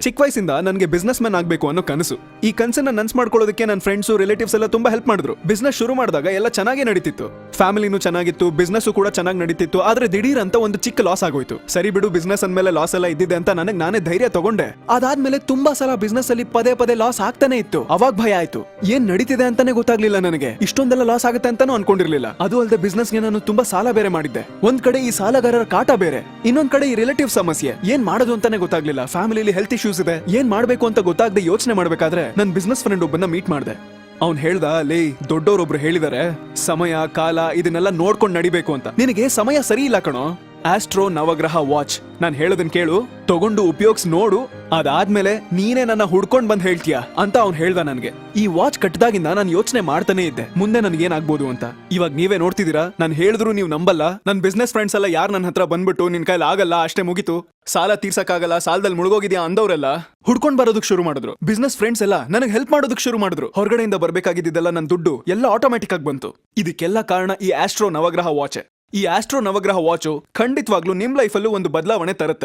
ಚಿಕ್ಕ ವಯಸ್ಸಿಂದ ನನಗೆ ಬಿಸ್ನೆಸ್ ಮ್ಯಾನ್ ಆಗಬೇಕು ಅನ್ನೋ ಕನಸು. ಈ ಕನಸನ್ನ ನನ್ಸ್ ಮಾಡ್ಕೊಳ್ಳೋದಕ್ಕೆ ನನ್ನ ಫ್ರೆಂಡ್ಸು ರಿಲೇಟಿವ್ಸ್ ಎಲ್ಲ ತುಂಬಾ ಹೆಲ್ಪ್ ಮಾಡಿದ್ರು. ಬಿಸ್ನೆಸ್ ಶುರು ಮಾಡಿದಾಗ ಎಲ್ಲ ಚೆನ್ನಾಗೇ ನಡೀತಿತ್ತು, ಫ್ಯಾಮಿಲಿನೂ ಚೆನ್ನಾಗಿತ್ತು, ಬಿಸ್ನೆಸ್ ಕೂಡ ಚೆನ್ನಾಗಿ ನಡೀತಿತ್ತು. ಆದ್ರೆ ದಿಢೀರ್ ಅಂತ ಒಂದು ಚಿಕ್ಕ ಲಾಸ್ ಆಗೋಯ್ತು. ಸರಿ ಬಿಡು, ಬಿಸ್ನೆಸ್ ಅಂದ್ಮೇಲೆ ಲಾಸ್ ಎಲ್ಲ ಇದ್ದಿದೆ ಅಂತ ನನಗೆ ನಾನೇ ಧೈರ್ಯ ತಗೊಂಡೆ. ಅದಾದ್ಮೇಲೆ ತುಂಬಾ ಸಲ ಬಿಸ್ನೆಸ್ ಅಲ್ಲಿ ಪದೇ ಪದೇ ಲಾಸ್ ಆಗ್ತಾನೆ ಇತ್ತು. ಅವಾಗ ಭಯ ಆಯ್ತು, ಏನ್ ನಡೀತಿದೆ ಅಂತಾನೆ ಗೊತ್ತಾಗ್ಲಿಲ್ಲ ನನಗೆ. ಇಷ್ಟೊಂದೆಲ್ಲ ಲಾಸ್ ಆಗುತ್ತೆ ಅಂತಾನೂ ಅನ್ಕೊಂಡಿರ್ಲಿಲ್ಲ. ಅದು ಅಲ್ಲದೆ ಬಿಸ್ನೆಸ್ಗೆ ನಾನು ತುಂಬಾ ಸಾಲ ಬೇರೆ ಮಾಡಿದ್ದೆ. ಒಂದ್ ಕಡೆ ಈ ಸಾಲಗಾರರ ಕಾಟ ಬೇರೆ, ಇನ್ನೊಂದ್ ಕಡೆ ಈ ರಿಲೇಟಿವ್ ಸಮಸ್ಯೆ. ಏನ್ ಮಾಡೋದು ಅಂತಾನೆ ಗೊತ್ತಾಗ್ಲಿಲ್ಲ. ಫ್ಯಾಮಿಲಿಲಿ ಹೆಲ್ತ್ ಇಶ್ಯೂಸ್ ಇದೆ, ಏನ್ ಮಾಡ್ಬೇಕು ಅಂತ ಗೊತ್ತಾಗದೆ ಯೋಚನೆ ಮಾಡ್ಬೇಕಾದ್ರೆ ನನ್ ಬಿಸ್ನೆಸ್ ಫ್ರೆಂಡ್ ಒಬ್ಬನ್ನ ಮೀಟ್ ಮಾಡ್ದೆ. ಅವ್ನ್ ಹೇಳ್ದ, ಲೇ, ದೊಡ್ಡವರೊಬ್ರು ಹೇಳಿದಾರೆ ಸಮಯ ಕಾಲ ಇದನ್ನೆಲ್ಲ ನೋಡ್ಕೊಂಡ್ ನಡಿಬೇಕು ಅಂತ. ನಿನಗೆ ಸಮಯ ಸರಿ ಇಲ್ಲ ಕಣೋ. ಆಸ್ಟ್ರೋ ನವಗ್ರಹ ವಾಚ್ ನಾನ್ ಹೇಳೋದನ್ ಕೇಳು, ತಗೊಂಡು ಉಪಯೋಗಿಸ್ ನೋಡು, ಅದಾದ್ಮೇಲೆ ನೀನೇ ನನ್ನ ಹುಡ್ಕೊಂಡ್ ಬಂದ್ ಹೇಳ್ತೀಯ ಅಂತ ಅವ್ನ್ ಹೇಳ್ದ ನನ್ಗೆ. ಈ ವಾಚ್ ಕಟ್ಟಿದಾಗಿಂದ ನಾನು ಯೋಚನೆ ಮಾಡ್ತಾನೆ ಇದ್ದೆ, ಮುಂದೆ ನನ್ಗೇನಾಗ್ಬೋದು ಅಂತ. ಇವಾಗ ನೀವೇ ನೋಡ್ತಿದ್ದೀರಾ, ನಾನ್ ಹೇಳಿದ್ರು ನೀವು ನಂಬಲ್ಲ. ನನ್ ಬಿಸ್ನೆಸ್ ಫ್ರೆಂಡ್ಸ್ ಎಲ್ಲ ಯಾರು ನನ್ನ ಹತ್ರ ಬಂದ್ಬಿಟ್ಟು ನಿನ್ ಕೈಲಿ ಆಗಲ್ಲ, ಅಷ್ಟೇ ಮುಗಿತು, ಸಾಲ ತೀರ್ಸಕ್ಕಾಗಲ್ಲ, ಸಾಲದಲ್ಲಿ ಮುಳುಗೋಗಿದ್ಯಾ ಅಂದವ್ರೆಲ್ಲ ಹುಡ್ಕೊಂಡ್ ಬರೋದಕ್ ಶುರು ಮಾಡಿದ್ರು. ಬಿಸ್ನೆಸ್ ಫ್ರೆಂಡ್ಸ್ ಎಲ್ಲ ನನಗೆ ಹೆಲ್ಪ್ ಮಾಡೋದಕ್ ಶುರು ಮಾಡಿದ್ರು. ಹೊರಗಡೆಯಿಂದ ಬರ್ಬೇಕಾಗಿದ್ದೆಲ್ಲ ನನ್ ದುಡ್ಡು ಎಲ್ಲ ಆಟೋಮ್ಯಾಟಿಕ್ ಆಗಿ ಬಂತು. ಇದಕ್ಕೆಲ್ಲ ಕಾರಣ ಈ ಆಸ್ಟ್ರೋ ನವಗ್ರಹ ವಾಚ್. ಈ ಆಸ್ಟ್ರೋ ನವಗ್ರಹ ವಾಚು ಖಂಡಿತವಾಗ್ಲೂ ನಿಮ್ ಲೈಫಲ್ಲೂ ಒಂದು ಬದಲಾವಣೆ ತರುತ್ತೆ.